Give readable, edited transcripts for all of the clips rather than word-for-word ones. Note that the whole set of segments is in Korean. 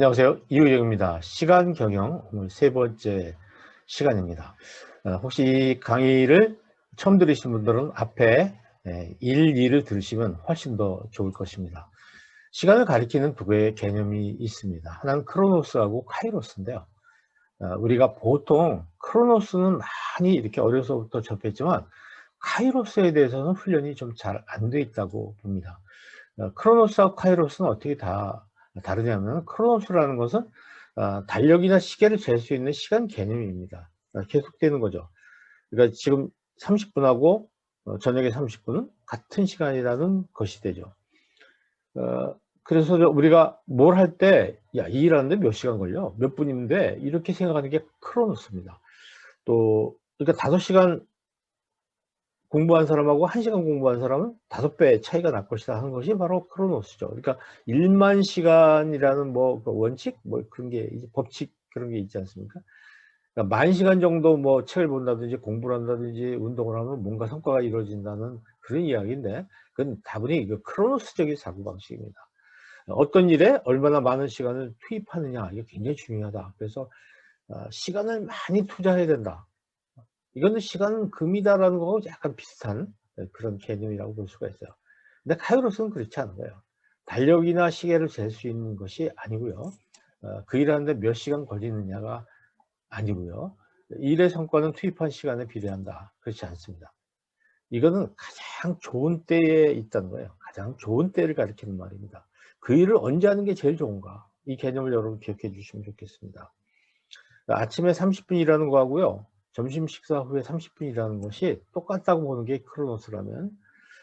안녕하세요. 이의영입니다. 시간 경영 오늘 세 번째 시간입니다. 혹시 이 강의를 처음 들으신 분들은 앞에 1, 2를 들으시면 훨씬 더 좋을 것입니다. 시간을 가리키는 두 개의 개념이 있습니다. 하나는 크로노스하고 카이로스인데요. 우리가 보통 크로노스는 많이 이렇게 어려서부터 접했지만 카이로스에 대해서는 훈련이 좀 잘 안 돼 있다고 봅니다. 크로노스하고 카이로스는 어떻게 다르냐면, 크로노스라는 것은 달력이나 시계를 잴 수 있는 시간 개념입니다. 계속되는 거죠. 그러니까 지금 30분하고 저녁에 30분은 같은 시간이라는 것이 되죠. 그래서 우리가 뭘 할 때, 야, 이 일하는데 몇 시간 걸려? 몇 분인데? 이렇게 생각하는 게 크로노스입니다. 또, 그러니까 5시간 공부한 사람하고 1시간 공부한 사람은 5배 차이가 날 것이다 하는 것이 바로 크로노스죠. 그러니까 1만 시간이라는 뭐 그 원칙, 뭐 그런 게 이제 법칙, 그런 게 있지 않습니까? 그러니까 10,000시간 정도 뭐 책을 본다든지 공부를 한다든지 운동을 하면 뭔가 성과가 이루어진다는 그런 이야기인데, 그건 다분히 그 크로노스적인 사고방식입니다. 어떤 일에 얼마나 많은 시간을 투입하느냐, 이게 굉장히 중요하다. 그래서 시간을 많이 투자해야 된다. 이거는 시간은 금이다라는 거하고 약간 비슷한 그런 개념이라고 볼 수가 있어요. 근데 카이로스는 그렇지 않은 거예요. 달력이나 시계를 잴 수 있는 것이 아니고요. 그 일하는데 몇 시간 걸리느냐가 아니고요. 일의 성과는 투입한 시간에 비례한다. 그렇지 않습니다. 이거는 가장 좋은 때에 있다는 거예요. 가장 좋은 때를 가리키는 말입니다. 그 일을 언제 하는 게 제일 좋은가? 이 개념을 여러분 기억해 주시면 좋겠습니다. 아침에 30분 일하는 거하고요, 점심 식사 후에 30분 일하는 것이 똑같다고 보는 게 크로노스라면,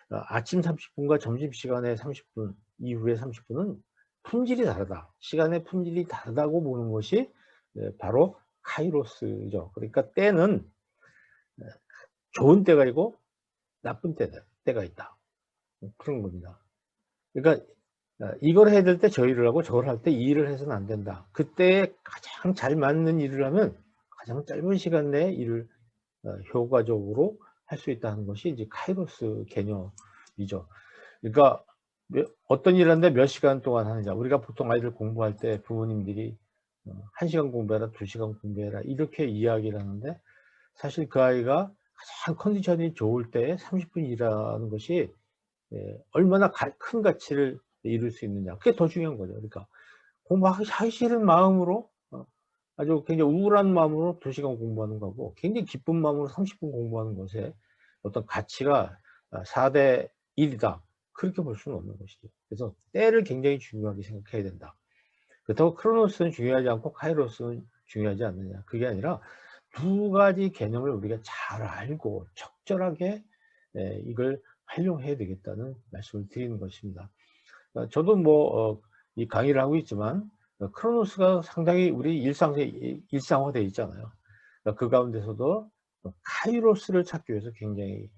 아침 30분과 점심시간에 30분 이후에 30분은 품질이 다르다, 시간의 품질이 다르다고 보는 것이 바로 카이로스죠. 그러니까 때는 좋은 때가 있고 나쁜 때가 있다, 그런 겁니다. 그러니까 이걸 해야 될 때 저 일을 하고 저걸 할 때 이 일을 해서는 안 된다. 그때 가장 잘 맞는 일을 하면 가장 짧은 시간 내에 일을 효과적으로 할 수 있다는 것이 이제 카이로스 개념이죠. 그러니까 어떤 일을 하는데 몇 시간 동안 하느냐. 우리가 보통 아이들 공부할 때 부모님들이 1시간 공부해라, 2시간 공부해라, 이렇게 이야기를 하는데, 사실 그 아이가 가장 컨디션이 좋을 때 30분 일하는 것이 얼마나 큰 가치를 이룰 수 있느냐, 그게 더 중요한 거죠. 그러니까 공부하기 싫은 마음으로, 아주 굉장히 우울한 마음으로 2시간 공부하는 거고, 굉장히 기쁜 마음으로 30분 공부하는 것에 어떤 가치가 4대 1이다, 그렇게 볼 수는 없는 것이죠. 그래서 때를 굉장히 중요하게 생각해야 된다. 그렇다고 크로노스는 중요하지 않고 카이로스는 중요하지 않느냐, 그게 아니라 두 가지 개념을 우리가 잘 알고 적절하게 이걸 활용해야 되겠다는 말씀을 드리는 것입니다. 저도 뭐 이 강의를 하고 있지만 크로노스가 상당히 우리 일상화되어 있잖아요. 그 가운데서도 카이로스를 찾기 위해서 굉장히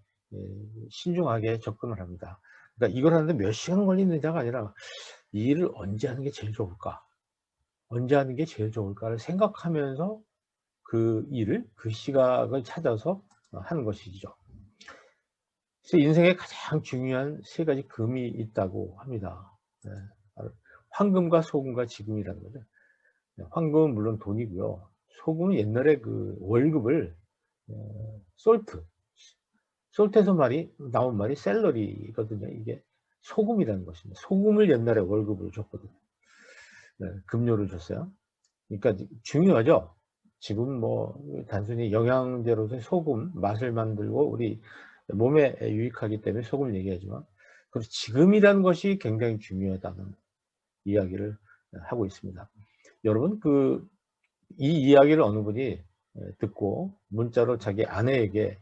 신중하게 접근을 합니다. 그러니까 이걸 하는데 몇 시간 걸리느냐가 아니라, 이 일을 언제 하는 게 제일 좋을까? 언제 하는 게 제일 좋을까를 생각하면서 그 일을, 그 시각을 찾아서 하는 것이죠. 그래서 인생에 가장 중요한 세 가지 금이 있다고 합니다. 황금과 소금과 지금이라는 거죠. 황금은 물론 돈이고요. 소금은 옛날에 그 월급을 솔트에서 나온 말이 샐러리거든요. 이게 소금이라는 것입니다. 소금을 옛날에 월급으로 줬거든요. 급료를 줬어요. 그러니까 중요하죠. 지금 뭐 단순히 영양제로서 소금 맛을 만들고 우리 몸에 유익하기 때문에 소금을 얘기하지만, 그래서 지금이라는 것이 굉장히 중요하다는 이야기를 하고 있습니다. 여러분, 이 이야기를 어느 분이 듣고 문자로 자기 아내에게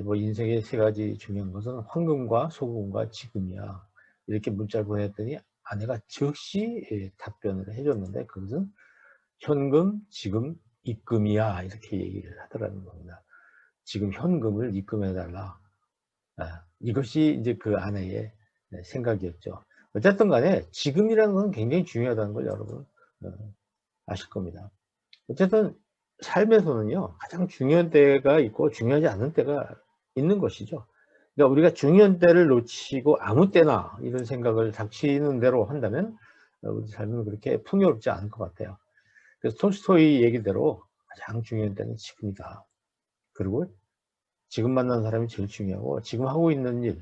뭐 인생의 세 가지 중요한 것은 황금과 소금과 지금이야, 이렇게 문자를 보냈더니 아내가 즉시 답변을 해줬는데, 그것은 현금, 지금, 입금이야, 이렇게 얘기를 하더라는 겁니다. 지금 현금을 입금해달라. 이것이 이제 그 아내의 생각이었죠. 어쨌든 간에 지금이라는 건 굉장히 중요하다는 걸 여러분 아실 겁니다. 어쨌든 삶에서는요, 가장 중요한 때가 있고 중요하지 않은 때가 있는 것이죠. 그러니까 우리가 중요한 때를 놓치고 아무 때나 이런 생각을 닥치는 대로 한다면 우리 삶은 그렇게 풍요롭지 않을 것 같아요. 그래서 톨스토이 얘기대로 가장 중요한 때는 지금이다. 그리고 지금 만난 사람이 제일 중요하고 지금 하고 있는 일,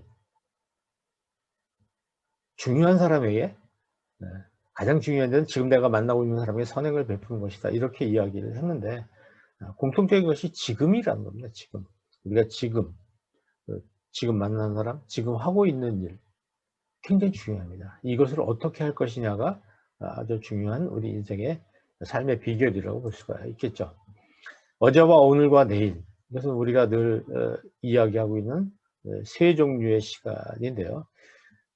중요한 사람에게 가장 중요한 데는 지금 내가 만나고 있는 사람에게 선행을 베푸는 것이다. 이렇게 이야기를 했는데 공통적인 것이 지금이라는 겁니다. 지금. 우리가 지금 만나는 사람, 지금 하고 있는 일 굉장히 중요합니다. 이것을 어떻게 할 것이냐가 아주 중요한 우리 인생의 삶의 비결이라고 볼 수가 있겠죠. 어제와 오늘과 내일, 이것은 우리가 늘 이야기하고 있는 세 종류의 시간인데요.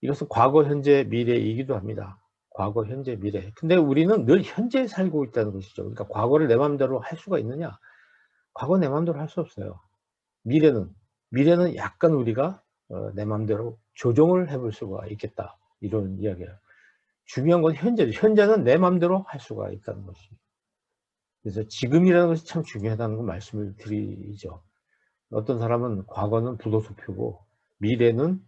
이것은 과거, 현재, 미래이기도 합니다. 과거, 현재, 미래. 근데 우리는 늘 현재에 살고 있다는 것이죠. 그러니까 과거를 내 마음대로 할 수가 있느냐? 과거 내 마음대로 할 수 없어요. 미래는 약간 우리가 내 마음대로 조정을 해볼 수가 있겠다. 이런 이야기예요. 중요한 건 현재죠. 현재는 내 마음대로 할 수가 있다는 것이죠. 그래서 지금이라는 것이 참 중요하다는 걸 말씀을 드리죠. 어떤 사람은 과거는 부도수표고 미래는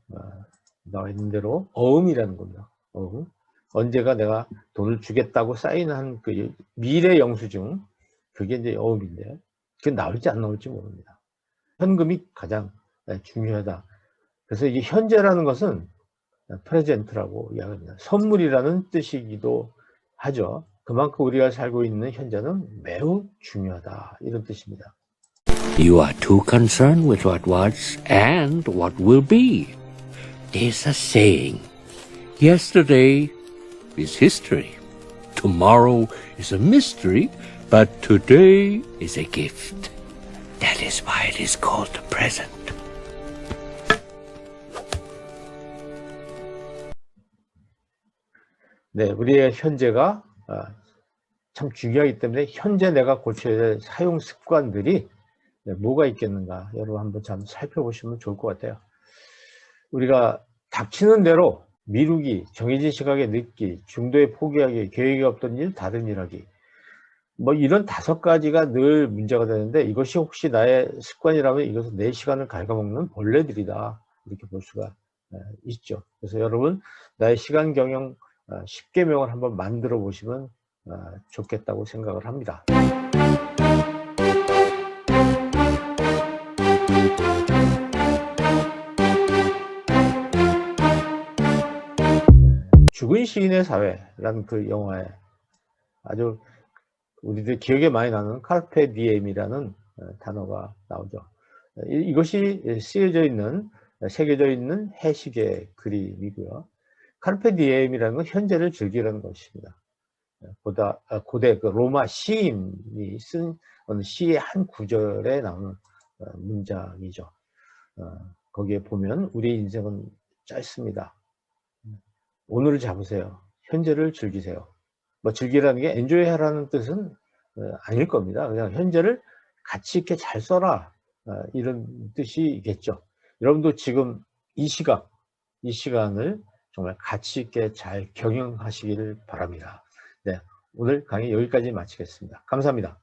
나와 있는 대로 어음이라는 겁니다. 어음. 언제가 내가 돈을 주겠다고 사인한 그 미래 영수증, 그게 이제 어음인데 그게 나올지 안 나올지 모릅니다. 현금이 가장 중요하다. 그래서 이 현재라는 것은 프레젠트라고 이야기합니다. 선물이라는 뜻이기도 하죠. 그만큼 우리가 살고 있는 현재는 매우 중요하다. 이런 뜻입니다. You are too concerned with what was and what will be. There's a saying, yesterday is history. Tomorrow is a mystery, but today is a gift. That is why it is called the present. 네, 우리의 현재가 참 중요하기 때문에 현재 내가 고쳐야 될 사용 습관들이 뭐가 있겠는가 여러분 한번 참 살펴보시면 좋을 것 같아요. 우리가 닥치는 대로 미루기, 정해진 시각에 늦기, 중도에 포기하기, 계획이 없던 일, 다른 일 하기, 뭐 이런 5가지가 늘 문제가 되는데 이것이 혹시 나의 습관이라면 이것은 내 시간을 갉아먹는 벌레들이다. 이렇게 볼 수가 있죠. 그래서 여러분 나의 시간 경영 10계명을 한번 만들어 보시면 좋겠다고 생각을 합니다. 죽은 시인의 사회라는 그 영화에 아주 우리들 기억에 많이 나는 카르페 디엠이라는 단어가 나오죠. 이것이 새겨져 있는 해식의 그림이고요. 카르페 디엠이라는 건 현재를 즐기라는 것입니다. 고대 그 로마 시인이 쓴 어느 시의 한 구절에 나오는 문장이죠. 거기에 보면 우리 인생은 짧습니다. 오늘을 잡으세요. 현재를 즐기세요. 뭐 즐기라는 게 엔조이 하라는 뜻은 아닐 겁니다. 그냥 현재를 가치 있게 잘 써라. 이런 뜻이겠죠. 여러분도 지금 이 시간을 정말 가치 있게 잘 경영하시기를 바랍니다. 네, 오늘 강의 여기까지 마치겠습니다. 감사합니다.